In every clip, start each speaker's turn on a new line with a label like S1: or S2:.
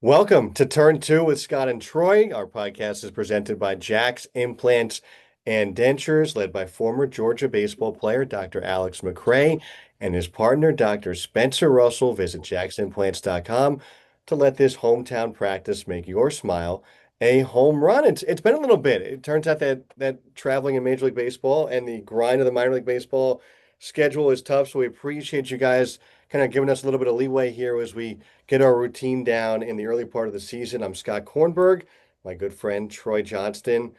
S1: Welcome to Turn Two with Scott and Troy. Our podcast is presented by Jack's Implants and Dentures, led by former Georgia baseball player Dr. Alex McRae and his partner, Dr. Spencer Russell. Visit jacksimplants.com to let this hometown practice make your smile a home run. It's been a little bit. It turns out that traveling in Major League Baseball and the grind of the minor league baseball schedule is tough. So we appreciate you guys kind of giving us a little bit of leeway here as we get our routine down in the early part of the season. I'm Scott Kornberg, my good friend Troy Johnston.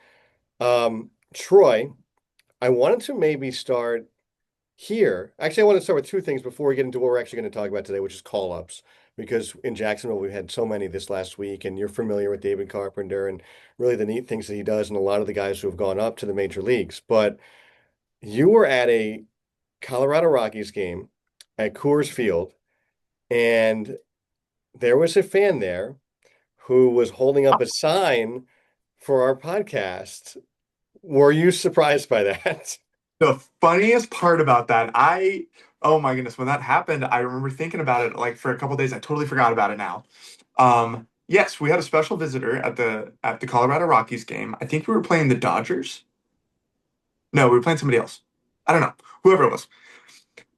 S1: Troy, I wanted to maybe start here. Actually, I want to start with two things before we get into what we're actually going to talk about today, which is call-ups. Because in Jacksonville, we've had so many this last week, and you're familiar with David Carpenter and really the neat things that he does, and a lot of the guys who have gone up to the major leagues. But you were at a Colorado Rockies game at Coors Field, and there was a fan there who was holding up a sign for our podcast. Were you surprised by that?
S2: The funniest part about that, oh my goodness, when that happened, I remember thinking about it like for a couple days. I totally forgot about it now. Yes, we had a special visitor at the Colorado Rockies game. I think we were playing the Dodgers. No, we were playing somebody else. I don't know, whoever it was.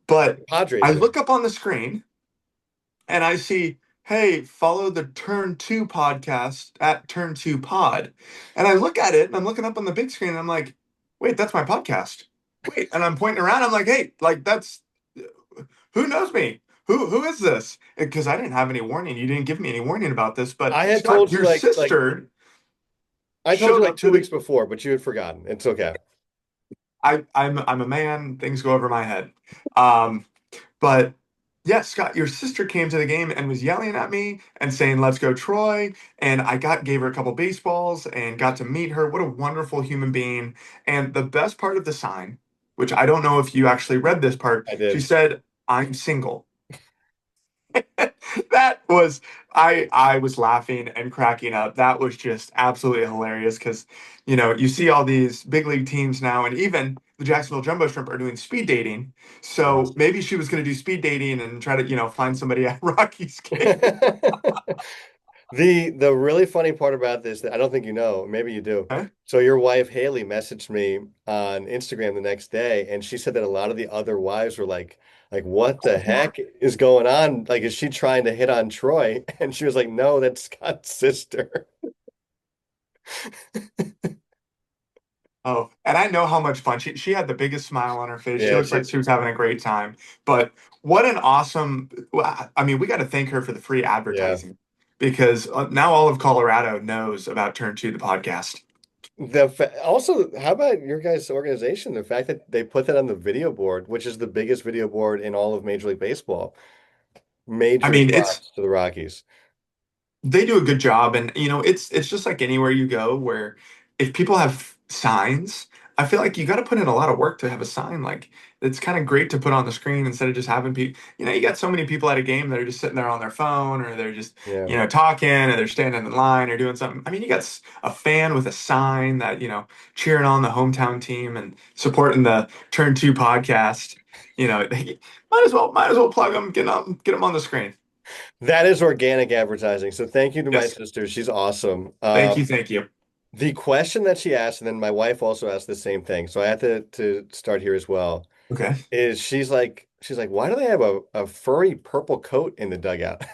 S2: But I
S1: Padres, maybe.
S2: look up on the screen and I see, hey, follow the Turn Two podcast at Turn Two Pod. And I look at it and I'm looking up on the big screen and I'm like, wait, that's my podcast. Wait, and I'm pointing around. I'm like, hey, like that's who knows me? Who is this? Because I didn't have any warning. You didn't give me any warning about this. But
S1: I had
S2: Scott,
S1: told you
S2: your
S1: like
S2: sister
S1: I told you
S2: showed
S1: like
S2: up
S1: two
S2: to
S1: weeks
S2: the.
S1: before, but you had forgotten. It's okay.
S2: I'm a man. Things go over my head. Um, but yeah, Scott, your sister came to the game and was yelling at me and saying, "Let's go, Troy!" And I gave her a couple baseballs and got to meet her. What a wonderful human being! And the best part of the sign, which I don't know if you actually read this part,
S1: I
S2: she
S1: did.
S2: said, "I'm single." That was I was laughing and cracking up. That was just absolutely hilarious because you see all these big league teams now, and even the Jacksonville Jumbo Shrimp are doing speed dating. So
S1: Yes.
S2: maybe she was going to do speed dating and try to find somebody at Rocky's game.
S1: The really funny part about this that I don't think you know, maybe you do.
S2: Huh?
S1: So your wife Haley messaged me on Instagram the next day, and she said that a lot of the other wives were like, what the heck is going on? Like, is she trying to hit on Troy? And she was like, no, that's Scott's sister.
S2: Oh, and I know how much fun she had. The biggest smile on her face. She
S1: Yeah,
S2: looks
S1: she,
S2: like she was having a great time. But what an awesome! I mean, we got to thank her for the free
S1: yeah.
S2: advertising because now all of Colorado knows about Turn Two, the podcast.
S1: Also, how about your guys' organization? The fact that they put that on the video board, which is the biggest video board in all of Major League Baseball.
S2: I
S1: Major
S2: mean,
S1: props to the Rockies.
S2: they do a good job, and it's just like anywhere you go where if people have signs, I feel like you got to put in a lot of work to have a sign. Like it's kind of great to put on the screen instead of just having people. You got so many people at a game that are just sitting there on their phone, or they're just
S1: Yeah.
S2: talking, or they're standing in line, or doing something. I mean, you got a fan with a sign that cheering on the hometown team and supporting the Turn Two podcast. They might as well plug them, get them on the screen.
S1: That is organic advertising. So thank you to my
S2: Yes,
S1: sister. She's awesome.
S2: thank you.
S1: The question that she asked, and then my wife also asked the same thing. So I have to start here as well.
S2: Okay.
S1: Is she's like, why do they have a furry purple coat in the dugout?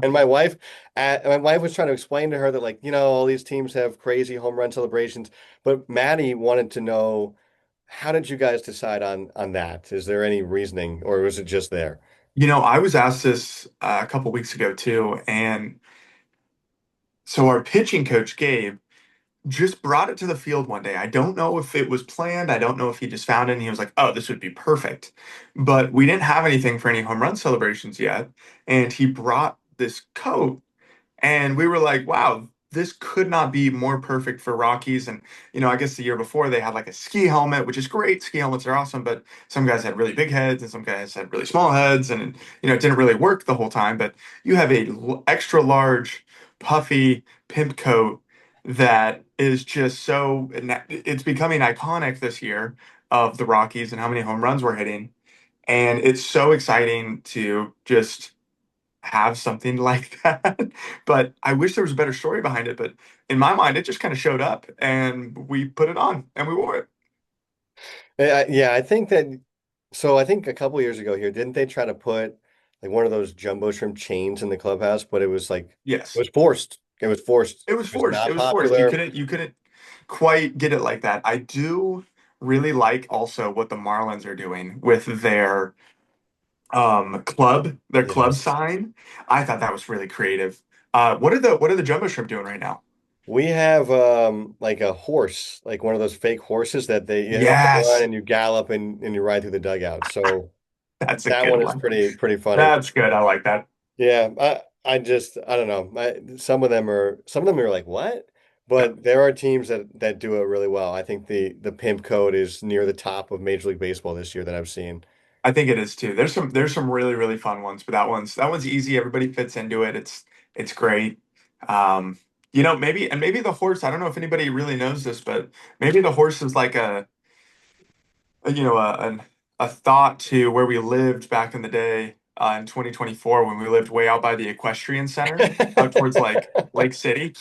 S1: And my wife was trying to explain to her that all these teams have crazy home run celebrations, but Maddie wanted to know how did you guys decide on that? Is there any reasoning, or was it just there?
S2: I was asked this a couple weeks ago too, and so our pitching coach Gabe just brought it to the field one day. I don't know if it was planned. I don't know if he just found it and he was like, "Oh, this would be perfect." But we didn't have anything for any home run celebrations yet, and he brought this coat, and we were like, "Wow, this could not be more perfect for Rockies." And I guess the year before they had like a ski helmet, which is great. Ski helmets are awesome, but some guys had really big heads and some guys had really small heads, and it didn't really work the whole time. But you have a extra large, puffy pimp coat that is just so it's becoming iconic this year of the Rockies and how many home runs we're hitting. And it's so exciting to just have something like that. But I wish there was a better story behind it. But in my mind, it just kind of showed up and we put it on and we wore it.
S1: Yeah, I think that. So I think a couple years ago here, didn't they try to put like one of those jumbo shrimp chains in the clubhouse? But it was like it
S2: Yes.
S1: was forced. It was forced.
S2: It was
S1: It was
S2: forced. It
S1: not
S2: was forced.
S1: popular.
S2: You couldn't quite get it like that. I do really like also what the Marlins are doing with their club
S1: Yes.
S2: sign. I thought that was really creative. What are the Jumbo Shrimp doing right now?
S1: We have like a horse, like one of those fake horses that they you hit a home run
S2: Yes,
S1: and you gallop and you ride through the dugout. So
S2: that's a
S1: that
S2: good
S1: one is
S2: one.
S1: pretty funny.
S2: That's good. I like that.
S1: Yeah, I don't know. Some of them are like what?
S2: Yeah,
S1: But there are teams that do it really well. I think the pimp code is near the top of Major League Baseball this year that I've seen.
S2: I think it is too. There's some really fun ones, but that one's easy. Everybody fits into it. It's great. Um, maybe the horse. I don't know if anybody really knows this, but maybe the horse is like a you know a thought to where we lived back in the day in 2024 when we lived way out by the equestrian center out towards like Lake City.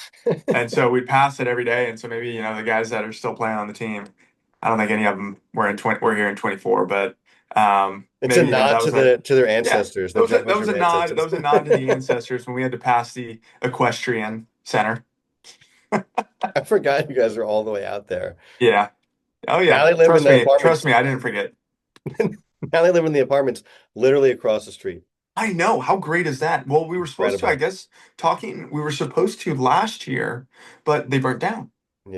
S2: And so we pass it every day. And so maybe, the guys that are still playing on the team, I don't think any of them were here in 24, but
S1: It's a
S2: maybe,
S1: nod
S2: that was a,
S1: to their
S2: yeah,
S1: ancestors, the Jumbo Shrimp
S2: that
S1: ancestors.
S2: was a nod to the ancestors when we had to pass the equestrian center.
S1: I forgot you guys are all the way out there.
S2: Yeah. Oh
S1: Now
S2: yeah.
S1: they live in the
S2: Trust
S1: apartments.
S2: me, I didn't forget.
S1: Now they live in the apartments literally across the street.
S2: I know. How great is that? Well, I
S1: Incredible.
S2: guess, we were supposed to last year, but they burnt down.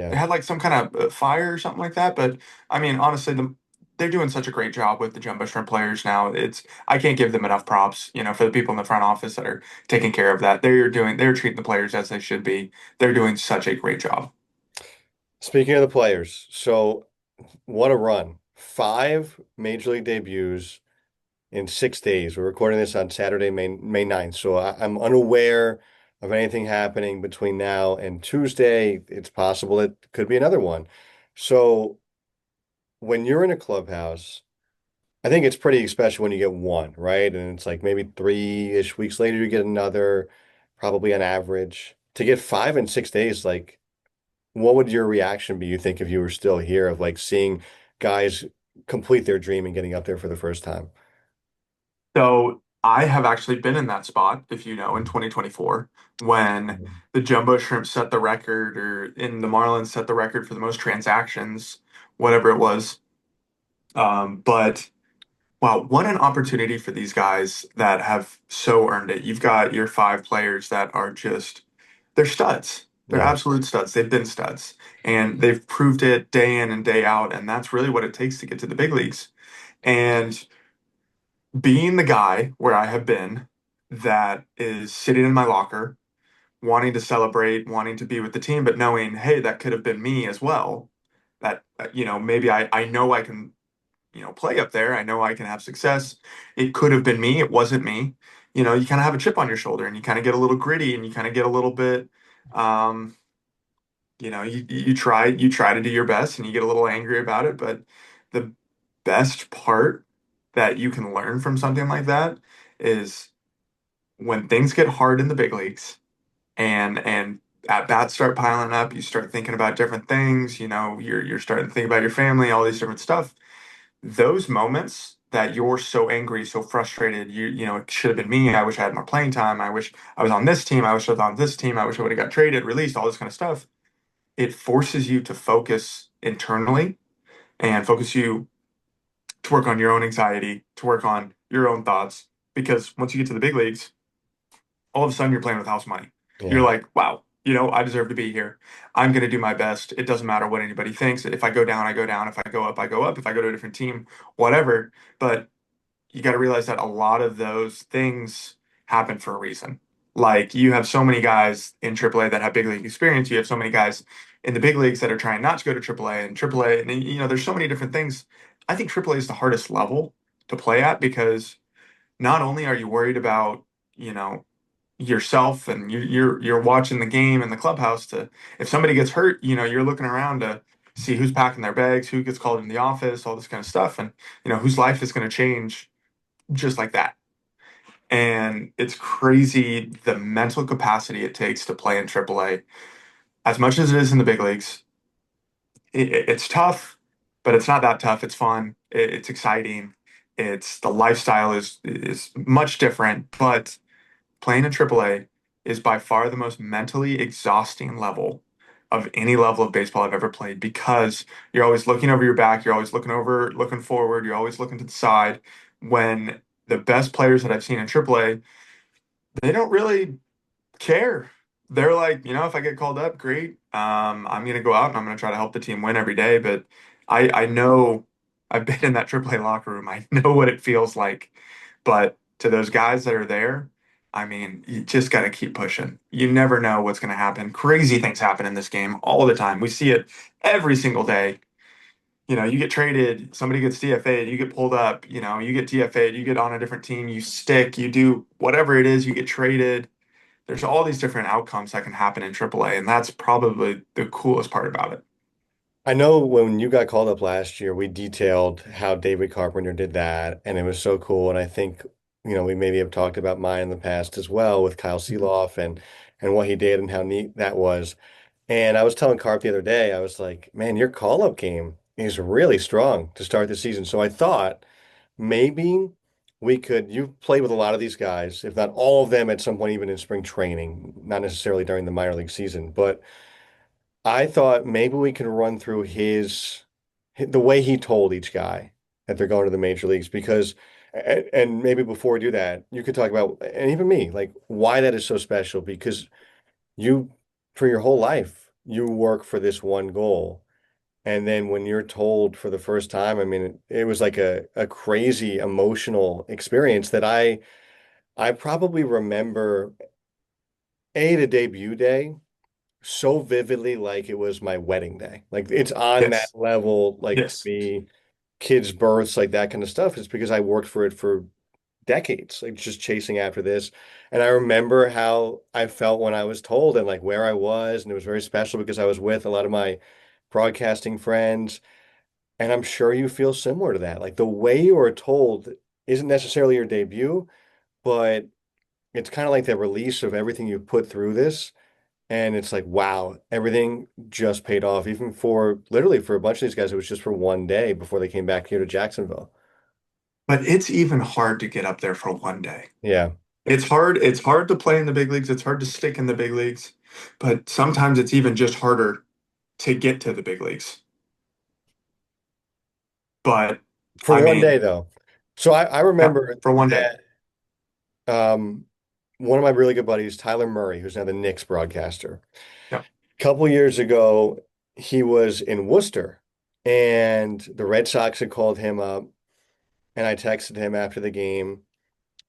S2: They
S1: Yeah.
S2: had like some kind of fire or something like that. But I mean, honestly, they're doing such a great job with the Jumbo Shrimp players now. I can't give them enough props, for the people in the front office that are taking care of that. They're treating the players as they should be. They're doing such a great job.
S1: Speaking of the players, so what a run. Five major league debuts in 6 days. We're recording this on Saturday, May 9th. So I'm unaware of anything happening between now and Tuesday. It's possible it could be another one. So when you're in a clubhouse, I think it's pretty special when you get one, right? And it's like maybe 3-ish weeks later, you get another, probably on average. To get five in 6 days, like, what would your reaction be, you think, if you were still here, of like seeing guys complete their dream and getting up there for the first time?
S2: So I have actually been in that spot, if you know, in 2024 when the Jumbo Shrimp set the record, or in the Marlins set the record for the most transactions, whatever it was. But wow, what an opportunity for these guys that have so earned it. You've got your five players that are they're studs. They're
S1: Yeah.
S2: absolute studs. They've been studs and they've proved it day in and day out. And that's really what it takes to get to the big leagues. And being the guy where I have been that is sitting in my locker, wanting to celebrate, wanting to be with the team, but knowing, hey, that could have been me as well. That, maybe I know I can play up there. I know I can have success. It could have been me. It wasn't me. You kind of have a chip on your shoulder and you kind of get a little gritty and you kind of get a little bit, um, you try to do your best and you get a little angry about it. But the best part that you can learn from something like that is when things get hard in the big leagues and at bats start piling up, you start thinking about different things. You're starting to think about your family, all these different stuff. Those moments that you're so angry, so frustrated, it should have been me. I wish I had more playing time. I wish I was on this team. I wish I was on this team. I wish I would have got traded, released, all this kind of stuff. It forces you to focus internally and focus you to work on your own anxiety, to work on your own thoughts. Because once you get to the big leagues, all of a sudden you're playing with house money. You're
S1: Yeah.
S2: like, wow, I deserve to be here. I'm going to do my best. It doesn't matter what anybody thinks. If I go down, I go down. If I go up, I go up. If I go to a different team, whatever. But you got to realize that a lot of those things happen for a reason. Like you have so many guys in AAA that have big league experience. You have so many guys in the big leagues that are trying not to go to AAA and AAA. And there's so many different things. I think AAA is the hardest level to play at because not only are you worried about, you know, yourself and you're watching the game in the clubhouse to if somebody gets hurt, you're looking around to see who's packing their bags, who gets called in the office, all this kind of stuff, and whose life is going to change just like that. And it's crazy the mental capacity it takes to play in AAA. As much as it is in the big leagues, it's tough, but it's not that tough. It's fun. It's exciting. It's the lifestyle is much different, but playing in AAA is by far the most mentally exhausting level of any level of baseball I've ever played because you're always looking over your back, you're always looking forward, you're always looking to the side. When the best players that I've seen in AAA, they don't really care. They're like, if I get called up, great. I'm gonna go out and I'm gonna try to help the team win every day. But I know I've been in that AAA locker room. I know what it feels like. But to those guys that are there, I mean, you just got to keep pushing. You never know what's going to happen. Crazy things happen in this game all the time. We see it every single day. You get traded, somebody gets DFA'd, you get pulled up, you get DFA'd, you get on a different team, you stick, you do whatever it is, you get traded. There's all these different outcomes that can happen in AAA, and that's probably the coolest part about it.
S1: I know when you got called up last year, we detailed how David Carpenter did that, and it was so cool. And I think, we maybe have talked about mine in the past as well with Kyle
S2: Mhm.
S1: Seeloff and what he did and how neat that was. And I was telling Carp the other day, I was like, man, your call-up game is really strong to start the season. So I thought maybe you've played with a lot of these guys, if not all of them at some point, even in spring training, not necessarily during the minor league season, but I thought maybe we can run through the way he told each guy that they're going to the major leagues because and maybe before we do that, you could talk about and even me, like why that is so special because you for your whole life you work for this one goal. And then when you're told for the first time, I mean, it was like a crazy emotional experience that I probably remember the debut day so vividly like it was my wedding day. Like it's on that
S2: Yes.
S1: level, like to
S2: Yes.
S1: me, kids' births, like that kind of stuff. It's because I worked for it for decades, like just chasing after this. And I remember how I felt when I was told and like where I was. And it was very special because I was with a lot of my broadcasting friends. And I'm sure you feel similar to that. Like the way you were told isn't necessarily your debut, but it's kind of like the release of everything you put through this. And it's like, wow, everything just paid off. Even for literally for a bunch of these guys, it was just for one day before they came back here to Jacksonville.
S2: But it's even hard to get up there for one day.
S1: Yeah.
S2: It's hard to play in the big leagues. It's hard to stick in the big leagues. But sometimes it's even just harder to get to the big leagues. But
S1: For
S2: I
S1: one day
S2: mean,
S1: though. So I
S2: yeah,
S1: remember
S2: for one day.
S1: that one of my really good buddies, Tyler Murray, who's now the Knicks broadcaster,
S2: Yeah.
S1: a couple years ago, he was in Worcester and the Red Sox had called him up and I texted him after the game.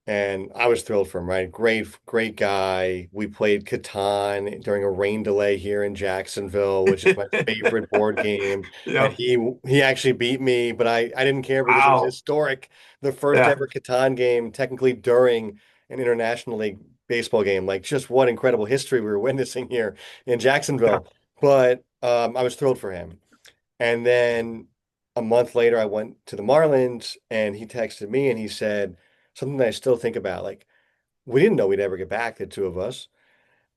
S1: And I was thrilled for him, right? Great, great guy. We played Catan during a rain delay here in Jacksonville, which is my favorite board game. And
S2: Yep.
S1: he actually beat me, but I didn't care because it was
S2: Wow.
S1: historic. The first
S2: Yeah.
S1: ever Catan game, technically during an International League baseball game. Like just what incredible history we were witnessing here in
S2: Yeah.
S1: Jacksonville. But I was thrilled for him. And then a month later, I went to the Marlins and he texted me and he said something that I still think about. Like, we didn't know we'd ever get back, the two of us.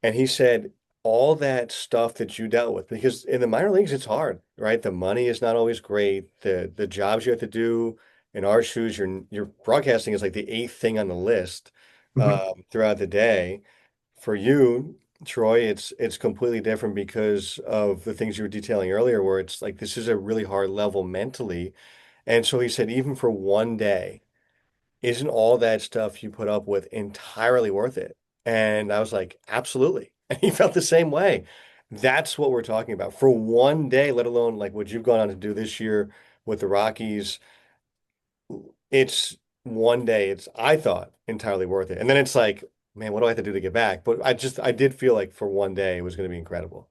S1: And he said, all that stuff that you dealt with, because in the minor leagues, it's hard, right? The money is not always great. The jobs you have to do in our shoes, your broadcasting is like the eighth thing on the list
S2: Mhm.
S1: throughout the day. For you, Troy, it's completely different because of the things you were detailing earlier, where it's like this is a really hard level mentally. And so he said, even for one day, isn't all that stuff you put up with entirely worth it? And I was like, absolutely. And he felt the same way. That's what we're talking about. For one day, let alone like what you've gone on to do this year with the Rockies, it's one day, it's I thought entirely worth it. And then it's like, man, what do I have to do to get back? But I did feel like for one day it was going to be incredible.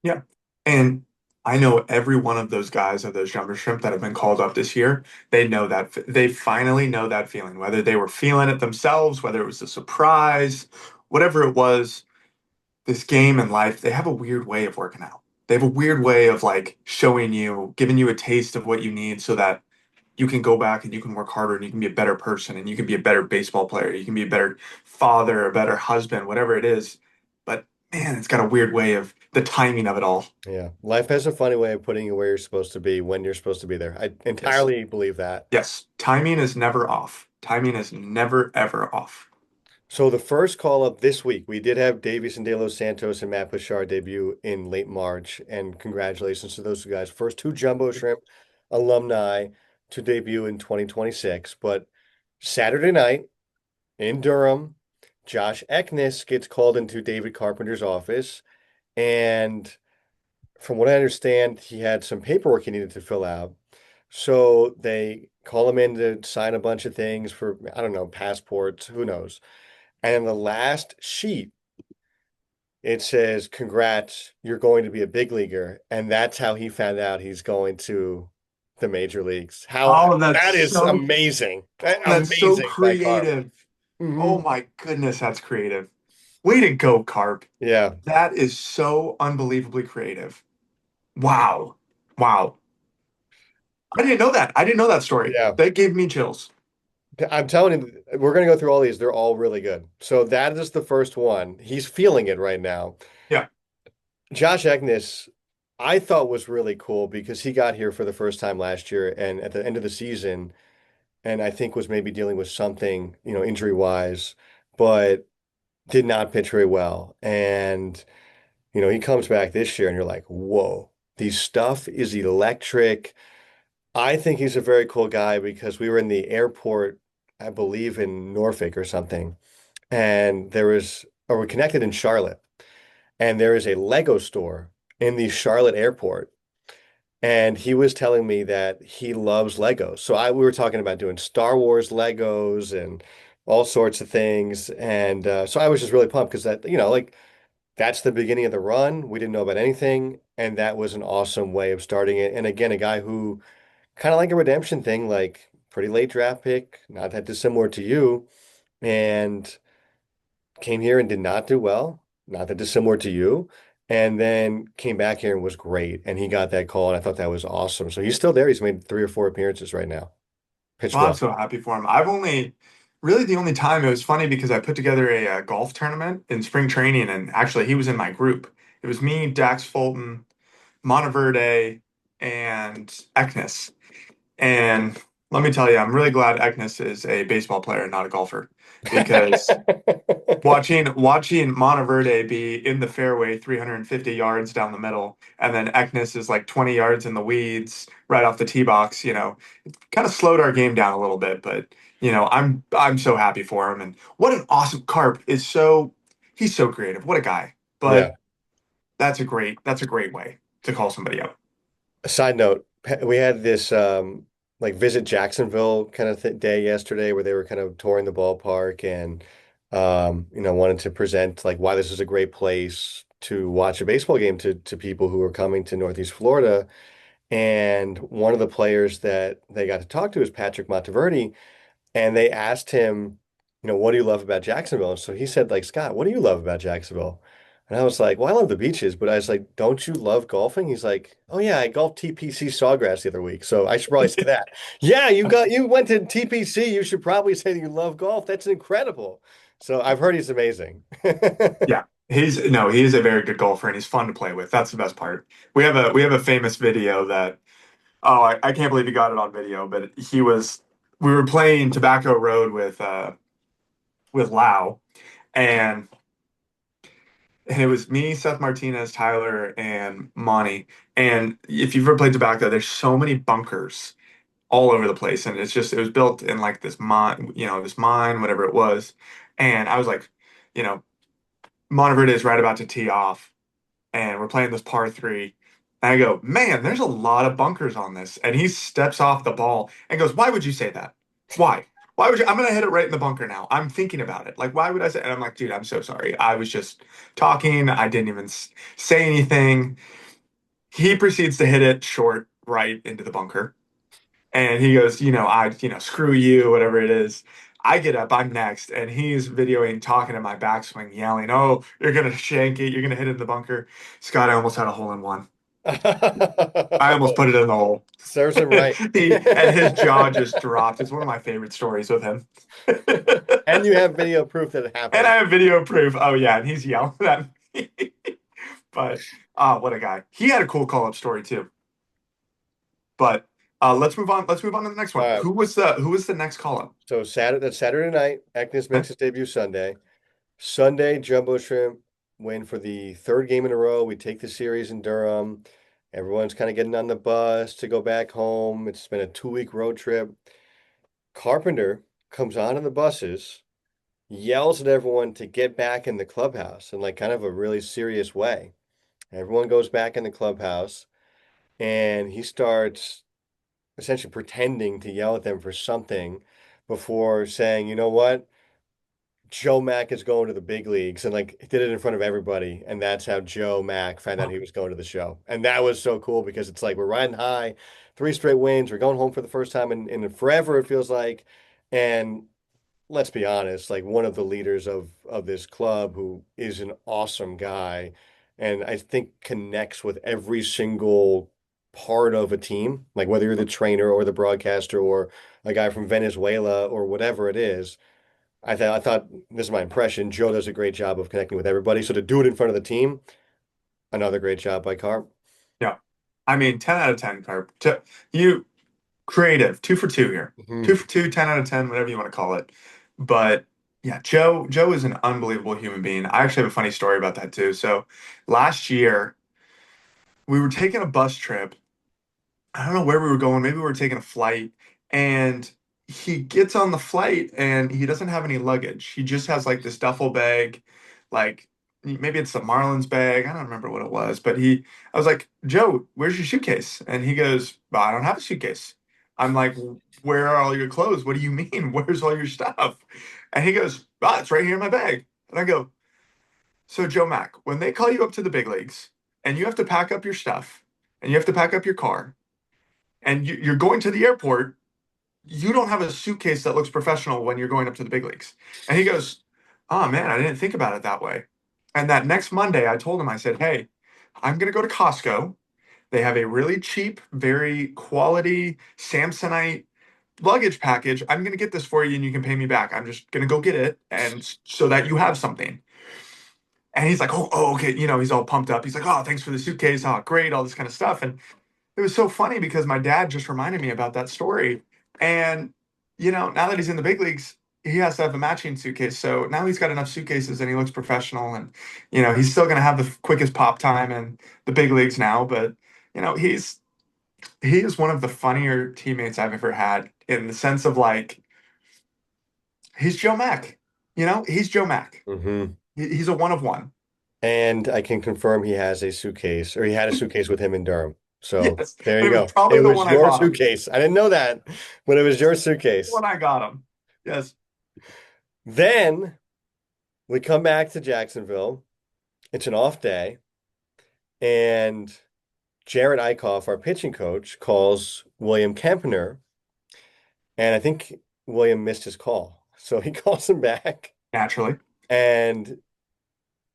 S2: Yeah. And I know every one of those guys of those Jumbo Shrimp that have been called up this year, they know that they finally know that feeling, whether they were feeling it themselves, whether it was a surprise, whatever it was, this game and life, they have a weird way of working out. They have a weird way of like showing you, giving you a taste of what you need so that you can go back and you can work harder and you can be a better person and you can be a better baseball player. You can be a better father, a better husband, whatever it is. But man, it's got a weird way of the timing of it all.
S1: Yeah. Life has a funny way of putting you where you're supposed to be when you're supposed to be there. I
S2: Yes.
S1: entirely believe that.
S2: Yes. Timing is never off. Timing is never, ever off.
S1: So the first call up this week, we did have Davies and De Los Santos and Matt Bouchard debut in late March, and congratulations to those two guys. First two Jumbo Shrimp alumni to debut in 2026. But Saturday night in Durham, Josh Ekness gets called into David Carpenter's office, and from what I understand, he had some paperwork he needed to fill out. So they call him in to sign a bunch of things for, I don't know, passports, who knows. And in the last sheet, it says, "Congrats, you're going to be a big leaguer." And that's how he found out he's going to the major leagues. How
S2: Oh,
S1: that is amazing.
S2: that's so
S1: Amazing by Carp.
S2: creative.
S1: Hmm.
S2: Oh my goodness, that's creative. Way to go, Carp.
S1: Yeah.
S2: That is so unbelievably creative. Wow. Wow. I didn't know that. I didn't know that story.
S1: Yeah.
S2: That gave me chills.
S1: I'm telling you, we're going to go through all these. They're all really good. So that is the first one. He's feeling it right now.
S2: Yeah.
S1: Josh Ekness, I thought was really cool because he got here for the first time last year, and at the end of the season, and I think was maybe dealing with something, injury wise, but did not pitch very well. And, he comes back this year and you're like, whoa, the stuff is electric. I think he's a very cool guy because we were in the airport, I believe in Norfolk or something, and or we're connected in Charlotte, and there is a Lego store in the Charlotte airport. And he was telling me that he loves Legos. So we were talking about doing Star Wars Legos and all sorts of things. And so I was just really pumped because that, like that's the beginning of the run. We didn't know about anything. And that was an awesome way of starting it. And again, a guy who kind of like a redemption thing, like pretty late draft pick, not that dissimilar to you, and came here and did not do well, not that dissimilar to you, and then came back here and was great. And he got that call, and I thought that was awesome. So he's still there. He's made 3 or 4 appearances right now. Pitched
S2: Well, I'm
S1: well.
S2: so happy for him. I've only really the only time it was funny because I put together a, golf tournament in spring training, and actually he was in my group. It was me, Dax Fulton, Monteverde, and Ekness. And let me tell you, I'm really glad Ekness is a baseball player and not a golfer because watching Monteverde be in the fairway 350 yards down the middle, and then Ekness is like 20 yards in the weeds right off the tee box, it kind of slowed our game down a little bit, but I'm so happy for him. And what an awesome Carp is he's so creative. What a guy.
S1: Yeah.
S2: But that's a great way to call somebody out.
S1: A side note, we had this like visit Jacksonville kind of th day yesterday where they were kind of touring the ballpark and wanted to present like why this is a great place to watch a baseball game to people who are coming to Northeast Florida. And one of the players that they got to talk to is Patrick Monteverde, and they asked him, what do you love about Jacksonville? And so he said, like, Scott, what do you love about Jacksonville? And I was like, well, I love the beaches, but I was like, don't you love golfing? He's like, oh yeah, I golfed TPC Sawgrass the other week. So I should probably say that. Yeah, you went to TPC. You should probably say that you love golf. That's incredible. So I've heard he's amazing.
S2: Yeah. He's no, he is a very good golfer and he's fun to play with. That's the best part. We have a famous video that I can't believe he got it on video, but we were playing Tobacco Road with Lau, and it was me, Seth Martinez, Tyler, and Monty. And if you've ever played Tobacco, there's so many bunkers all over the place, and it was built in like this mine, whatever it was. And I was like, you know, Monteverde is right about to tee off, and we're playing this par three. And I go, man, there's a lot of bunkers on this. And he steps off the ball and goes, why would you say that? Why? Why would you? I'm gonna hit it right in the bunker now. I'm thinking about it. Like, why would I say? And I'm like, dude, I'm so sorry. I was just talking. I didn't even say anything. He proceeds to hit it short right into the bunker. And he goes, screw you, whatever it is. I get up, I'm next, and he's videoing, talking to my backswing, yelling, "Oh, you're gonna shank it, you're gonna hit it in the bunker." Scott, I almost had a hole in one. I almost put it in the hole.
S1: Serves him right.
S2: And his jaw just dropped. It's one of my favorite stories with him.
S1: And you have video proof that it
S2: And
S1: happened.
S2: I have video proof. Oh yeah, and he's yelling at me. But what a guy. He had a cool call-up story too. But let's move on. Let's move on to the next
S1: All
S2: one.
S1: right.
S2: Who was the next call-up?
S1: So Saturday night, Ekness
S2: Okay.
S1: makes his debut Sunday. Sunday, Jumbo Shrimp win for the third game in a row. We take the series in Durham. Everyone's kind of getting on the bus to go back home. It's been a 2-week road trip. Carpenter comes on in the buses, yells at everyone to get back in the clubhouse in like kind of a really serious way. Everyone goes back in the clubhouse and he starts essentially pretending to yell at them for something before saying, you know what? Joe Mack is going to the big leagues and like he did it in front of everybody. And that's how Joe Mack found out he was going to the show. And that was so cool because it's like we're riding high, 3 straight wins. We're going home for the first time in forever, it feels like. And let's be honest, like one of the leaders of this club who is an awesome guy and I think connects with every single part of a team, like whether you're the trainer or the broadcaster or a guy from Venezuela or whatever it is. I thought this is my impression. Joe does a great job of connecting with everybody. So to do it in front of the team, another great job by Carp.
S2: Yeah. I mean, 10 out of 10, Carp. You creative, 2 for 2 here.
S1: Mhm.
S2: 2 for 2, 10 out of 10, whatever you want to call it. But yeah, Joe is an unbelievable human being. I actually have a funny story about that too. So last year we were taking a bus trip. I don't know where we were going. Maybe we were taking a flight, and he gets on the flight and he doesn't have any luggage. He just has like this duffel bag, like maybe it's the Marlins bag. I don't remember what it was, but I was like, Joe, where's your suitcase? And he goes, well, I don't have a suitcase. I'm like, where are all your clothes? What do you mean? Where's all your stuff? And he goes, oh, it's right here in my bag. And I go, so Joe Mack, when they call you up to the big leagues and you have to pack up your stuff and you have to pack up your car and you're going to the airport, you don't have a suitcase that looks professional when you're going up to the big leagues. And he goes, oh man, I didn't think about it that way. And that next Monday, I told him, I said, hey, I'm going to go to Costco. They have a really cheap, very quality Samsonite luggage package. I'm going to get this for you and you can pay me back. I'm just going to go get it. And so that you have something. And he's like, oh, okay. He's all pumped up. He's like, oh, thanks for the suitcase. Oh, great. All this kind of stuff. And it was so funny because my dad just reminded me about that story. And, now that he's in the big leagues, he has to have a matching suitcase. So now he's got enough suitcases and he looks professional. And, he's still going to have the quickest pop time in the big leagues now. But, he is one of the funnier teammates I've ever had in the sense of like, he's Joe Mack. He's Joe Mack.
S1: Hmm.
S2: He's a one of one.
S1: And I can confirm he has a suitcase, or he had a suitcase with him in Durham. So
S2: Yes.
S1: there
S2: And
S1: you
S2: it was
S1: go. It
S2: probably the
S1: was
S2: one I
S1: your
S2: bought him.
S1: suitcase. I didn't know that, but it was your suitcase.
S2: When I got him. Yes.
S1: Then we come back to Jacksonville. It's an off day, and Jared Eichhoff, our pitching coach, calls William Kempner, and I think William missed his call. So he calls him back,
S2: Naturally.
S1: and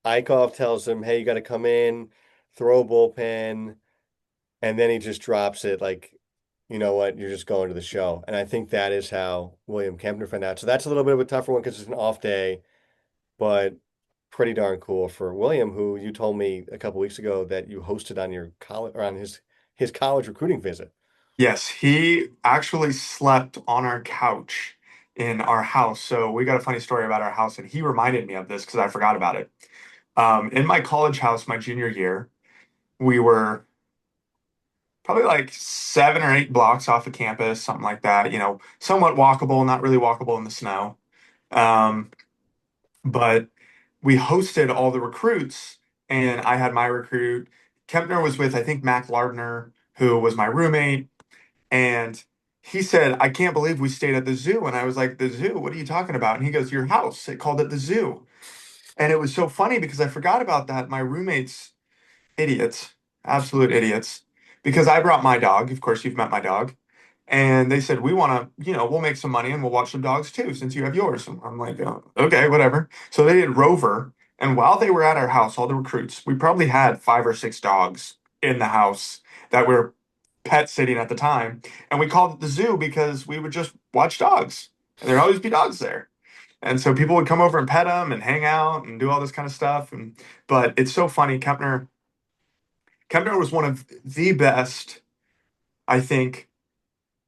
S1: Eichhoff tells him, hey, you got to come in, throw a bullpen. And then he just drops it like, you know what, you're just going to the show. And I think that is how William Kempner found out. So that's a little bit of a tougher one because it's an off day, but pretty darn cool for William, who you told me a couple weeks ago that you hosted on your college or on his college recruiting visit.
S2: Yes, he actually slept on our couch in our house. So we got a funny story about our house, and he reminded me of this because I forgot about it. In my college house, my junior year, we were probably like 7 or 8 blocks off of campus, something like that. Somewhat walkable, not really walkable in the snow. Um, but we hosted all the recruits, and I had my recruit. Kempner was with, I think, Mac Lardner, who was my roommate. And he said, I can't believe we stayed at the zoo. And I was like, the zoo? What are you talking about? And he goes, your house. It called it the zoo. And it was so funny because I forgot about that. My roommates, idiots, absolute idiots, because I brought my dog. Of course, you've met my dog. And they said, we want to, we'll make some money and we'll watch some dogs too, since you have yours. And I'm like, oh, okay, whatever. So they did Rover. And while they were at our house, all the recruits, we probably had 5 or 6 dogs. in the house that we were pet sitting at the time. And we called it the zoo because we would just watch dogs. And there'd always be dogs there. And so people would come over and pet them and hang out and do all this kind of stuff. And but it's so funny. Kempner was one of the best, I think,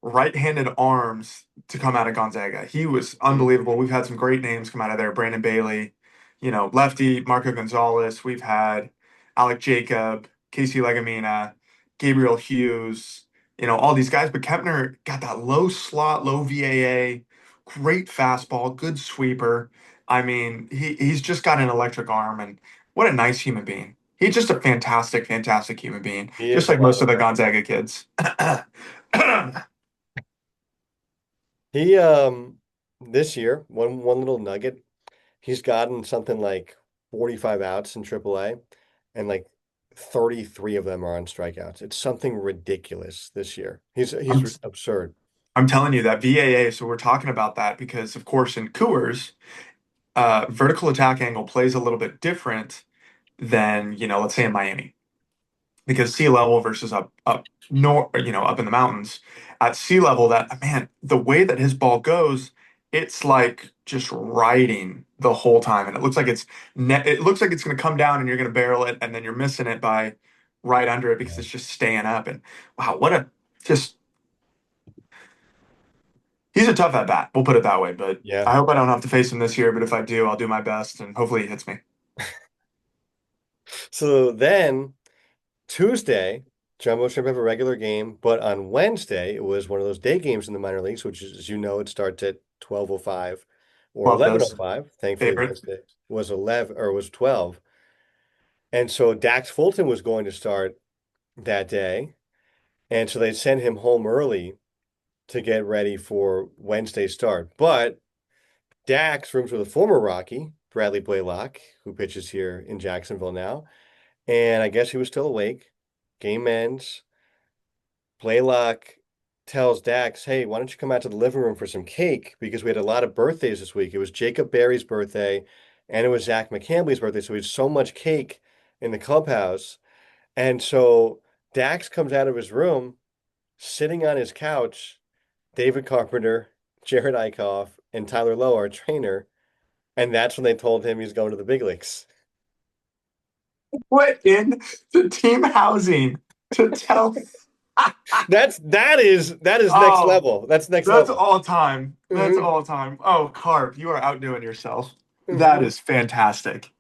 S2: right-handed arms to come out of Gonzaga. He was unbelievable. We've had some great names come out of there. Brandon Bailey, lefty Marco Gonzalez. We've had Alec Jacob, Casey Legamina, Gabriel Hughes, all these guys. But Kempner got that low slot, low VAA, great fastball, good sweeper. I mean, he's just got an electric arm, and what a nice human being. He's just a fantastic, fantastic human being,
S1: He
S2: just
S1: is
S2: like most
S1: fun.
S2: of the Gonzaga kids.
S1: He this year, one little nugget, he's gotten something like 45 outs in AAA, and like 33 of them are on strikeouts. It's something ridiculous this year.
S2: I'm
S1: He's absurd.
S2: I'm telling you that VAA. So we're talking about that because, of course, in Coors, vertical attack angle plays a little bit different than let's say in Miami, because sea level versus up in the mountains. At sea level, that man, the way that his ball goes, it's like just riding the whole time, and it looks like it's going to come down and you're going to barrel it, and then you're missing it by right under it because
S1: Yeah.
S2: it's just staying up. And wow, what a just he's a tough at bat. We'll put it that way. But
S1: Yeah.
S2: I hope I don't have to face him this year. But if I do, I'll do my best, and hopefully he hits me.
S1: So then Tuesday, Jumbo Shrimp have a regular game, but on Wednesday it was one of those day games in the minor leagues, which is, as you know, it starts at 12:05 or
S2: Love those
S1: 11:05. Thankfully,
S2: favorite.
S1: Wednesday was 11 or was 12. And so Dax Fulton was going to start that day. And so they sent him home early to get ready for Wednesday's start. But Dax rooms with a former Rocky, Bradley Blaylock, who pitches here in Jacksonville now. And I guess he was still awake. Game ends. Blaylock tells Dax, hey, why don't you come out to the living room for some cake? Because we had a lot of birthdays this week. It was Jacob Berry's birthday and it was Zach McCambly's birthday. So we had so much cake in the clubhouse. And so Dax comes out of his room, sitting on his couch, David Carpenter, Jared Eichhoff, and Tyler Lowe, our trainer. And that's when they told him he's going to the big leagues.
S2: What in the team housing to tell?
S1: That is next
S2: Oh,
S1: level. That's next
S2: that's
S1: level.
S2: all time. That's
S1: Hmm.
S2: all time. Oh, Carp, you are outdoing yourself. That
S1: Hmm.
S2: is fantastic.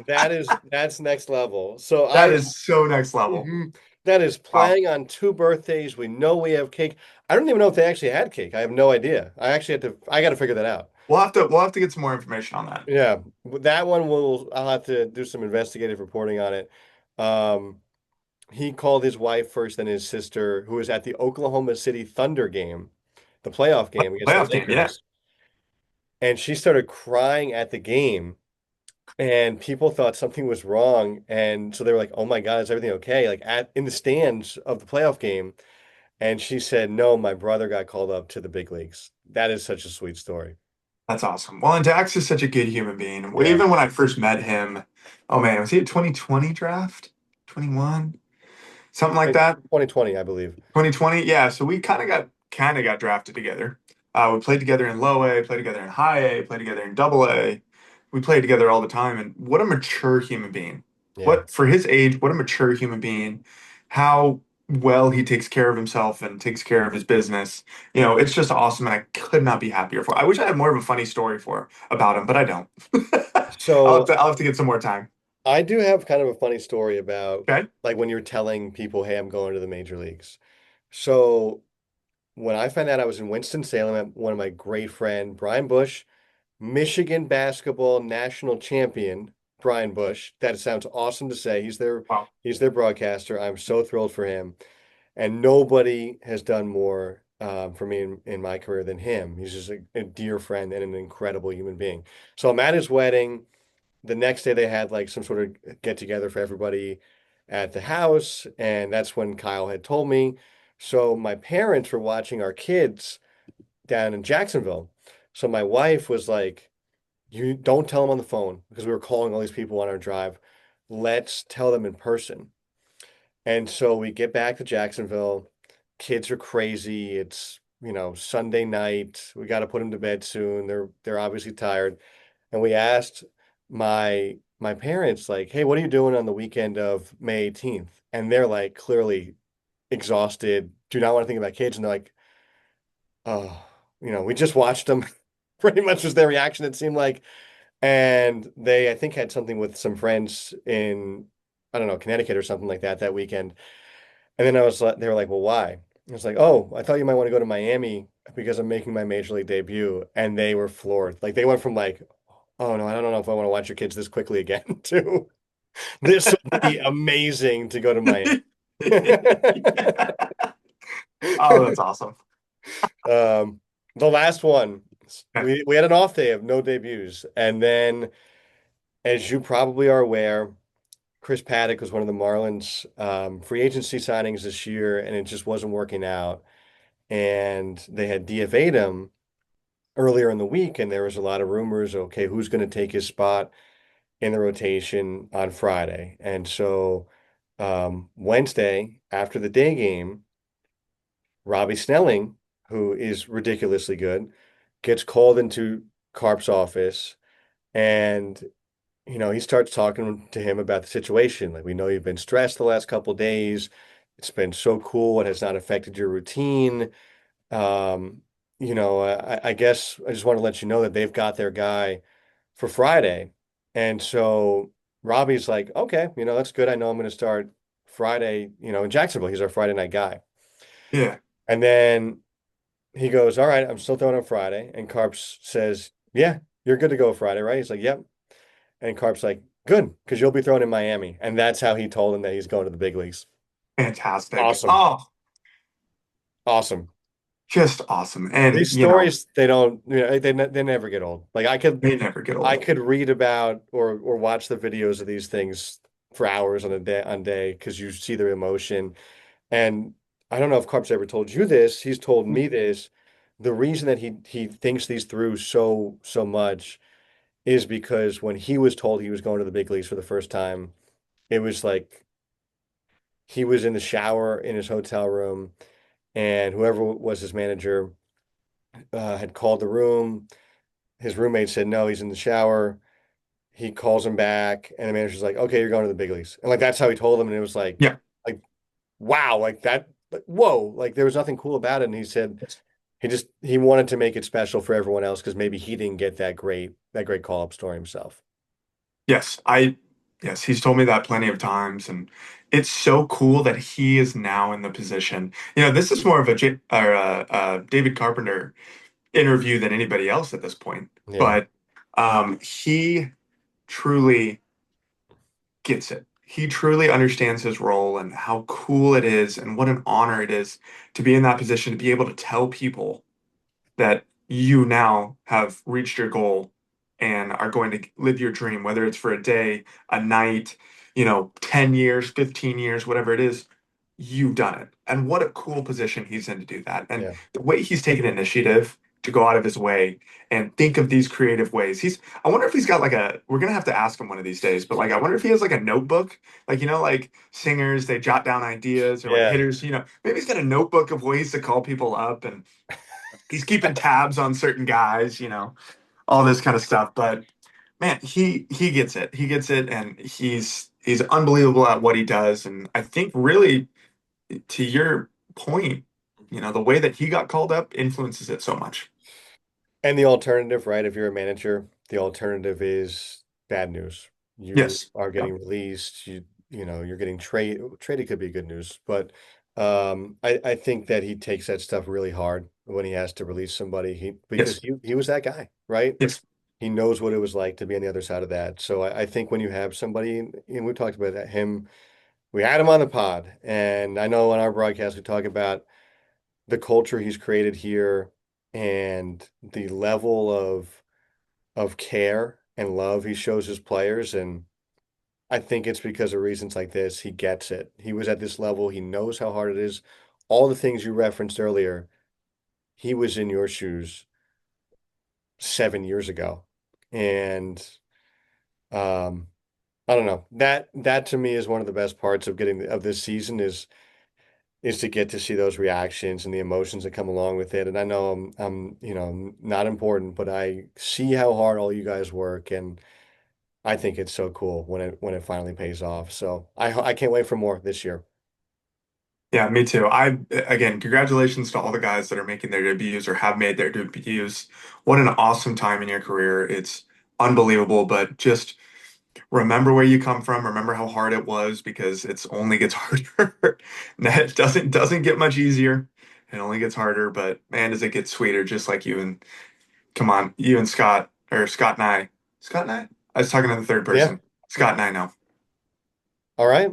S1: That's next level. So
S2: That
S1: I
S2: is so next level.
S1: mhm. That is
S2: Wow.
S1: playing on two birthdays. We know we have cake. I don't even know if they actually had cake. I have no idea. I got to figure that out.
S2: We'll have to get some more information on that.
S1: Yeah, that one I'll have to do some investigative reporting on it. Um, he called his wife first, then his sister, who was at the Oklahoma City Thunder game, the playoff game against the
S2: Playoff game, yeah.
S1: Lakers, and she started crying at the game, and people thought something was wrong, and so they were like, "Oh my God, is everything okay?" Like at in the stands of the playoff game, and she said, "No, my brother got called up to the big leagues." That is such a sweet story.
S2: That's awesome. Well, and Dax is such a good human being.
S1: Yeah,
S2: Even when I first met him, oh man, was he a 2020 draft? 21? Something like that?
S1: 2020, I believe.
S2: 2020? Yeah, so we kind of got drafted together. We played together in low A, played together in high A, played together in double A. We played together all the time, and what a mature human being.
S1: Yeah.
S2: What for his age, what a mature human being. How well he takes care of himself and takes care of his business. It's just awesome, and I could not be happier for. I wish I had more of a funny story for about him, but I don't. I'll have
S1: So
S2: to I'll have to get some more time.
S1: I do have kind of a funny story about
S2: Okay.
S1: like when you're telling people, "Hey, I'm going to the major leagues." So when I found out I was in Winston-Salem, one of my great friend, Brian Bush, Michigan basketball national champion, Brian Bush. That sounds awesome to say.
S2: Wow.
S1: He's their broadcaster. I'm so thrilled for him. And nobody has done more for me in my career than him. He's just a dear friend and an incredible human being. So I'm at his wedding. The next day they had like some sort of get together for everybody at the house, and that's when Kyle had told me. So my parents were watching our kids down in Jacksonville. So my wife was like, "You don't tell them on the phone because we were calling all these people on our drive. Let's tell them in person." And so we get back to Jacksonville. Kids are crazy. It's, Sunday night. We got to put them to bed soon. They're obviously tired. And we asked my parents, like, hey, what are you doing on the weekend of May 18th? And they're like clearly exhausted, do not want to think about kids. And they're like, oh, we just watched them. Pretty much was their reaction, it seemed like. And they, I think, had something with some friends in, I don't know, Connecticut or something like that that weekend. And then I was like, they were like, well, why? I was like, oh, I thought you might want to go to Miami because I'm making my major league debut. And they were floored. Like they went from like, oh no, I don't know if I want to watch your kids this quickly again to this will be amazing to go to Miami.
S2: Oh, that's awesome.
S1: The last one,
S2: Okay.
S1: we had an off day of no debuts. And then, as you probably are aware, Chris Paddock was one of the Marlins free agency signings this year, and it just wasn't working out. And they had DFA'd him earlier in the week, and there was a lot of rumors, okay, who's going to take his spot in the rotation on Friday? And so Wednesday, after the day game, Robby Snelling, who is ridiculously good, gets called into Carp's office, and he starts talking to him about the situation. Like, we know you've been stressed the last couple of days. It's been so cool. It has not affected your routine. Um, I guess I just want to let you know that they've got their guy for Friday. And so Robbie's like, okay, that's good. I know I'm going to start Friday, in Jacksonville. He's our Friday night guy.
S2: Yeah,
S1: And then he goes, all right, I'm still throwing on Friday. And Carps says, yeah, you're good to go Friday, right? He's like, yep. And Carp's like, good, because you'll be thrown in Miami. And that's how he told him that he's going to the big leagues.
S2: fantastic.
S1: Awesome.
S2: Oh,
S1: Awesome.
S2: just awesome. And,
S1: These stories, they don't, they never get old. Like
S2: they never get
S1: I
S2: old.
S1: could read about or watch the videos of these things for hours on day because you see their emotion. And I don't know if Carp's ever told you this. He's told me this. The reason that he thinks these through so much is because when he was told he was going to the big leagues for the first time, it was like he was in the shower in his hotel room, and whoever was his manager had called the room. His roommate said, no, he's in the shower. He calls him back, and the manager's like, okay, you're going to the big leagues. And like that's how he told him. And it was
S2: Yeah.
S1: like, wow, like that, like, whoa, like there was nothing cool about it. And he said he wanted to make it special for everyone else because maybe he didn't get that great call up story himself.
S2: Yes, yes, he's told me that plenty of times, and it's so cool that he is now in the position. This is more of a David Carpenter interview than anybody else at this point,
S1: Yeah.
S2: but he truly gets it. He truly understands his role and how cool it is, and what an honor it is to be in that position to be able to tell people that you now have reached your goal and are going to live your dream, whether it's for a day, a night, 10 years, 15 years, whatever it is, you've done it. And what a cool position he's in to do that. And
S1: Yeah.
S2: the way he's taken initiative to go out of his way and think of these creative ways. I wonder if he's got we're going to have to ask him one of these days, but like, I wonder if he has like a notebook, like, like singers, they jot down ideas, or like
S1: Yeah.
S2: hitters, maybe he's got a notebook of ways to call people up, and he's keeping tabs on certain guys, all this kind of stuff. But man, he gets it. He gets it, and he's unbelievable at what he does. And I think really, to your point, the way that he got called up influences it so much.
S1: And the alternative, right? If you're a manager, the alternative is bad news. You
S2: Yes.
S1: are
S2: Yep.
S1: getting released. You're getting traded could be good news, but I think that he takes that stuff really hard when he has to release somebody. Because
S2: Yes.
S1: he was that guy, right?
S2: Yes.
S1: He knows what it was like to be on the other side of that. So I think when you have somebody, and we talked about him, we had him on the pod, and I know on our broadcast we talk about the culture he's created here and the level of care and love he shows his players. And I think it's because of reasons like this. He gets it. He was at this level. He knows how hard it is. All the things you referenced earlier, he was in your shoes 7 years ago. And um, I don't know. That to me is one of the best parts of getting of this season is to get to see those reactions and the emotions that come along with it. And I know I'm not important, but I see how hard all you guys work, and I think it's so cool when it finally pays off. So I can't wait for more this year.
S2: Yeah, me too. Again, congratulations to all the guys that are making their debuts or have made their debuts. What an awesome time in your career. It's unbelievable, but just remember where you come from. Remember how hard it was because it's only gets harder. It doesn't get much easier. It only gets harder, but man, does it get sweeter, just like you and come on, you and Scott or Scott and I. Scott and I was talking to the third
S1: Yeah.
S2: person. Scott and I know.
S1: All right.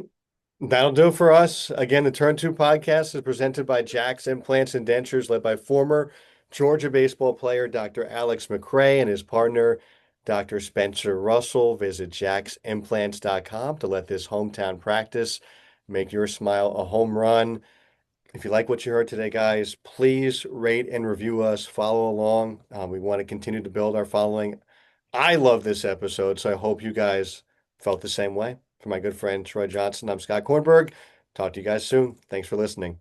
S1: That'll do it for us. Again, the Turn Two podcast is presented by Jack's Implants and Dentures, led by former Georgia baseball player Dr. Alex McRae and his partner, Dr. Spencer Russell. Visit jacksimplants.com to let this hometown practice make your smile a home run. If you like what you heard today, guys, please rate and review us. Follow along. We want to continue to build our following. I love this episode, so I hope you guys felt the same way. For my good friend Troy Johnson, I'm Scott Kornberg. Talk to you guys soon. Thanks for listening.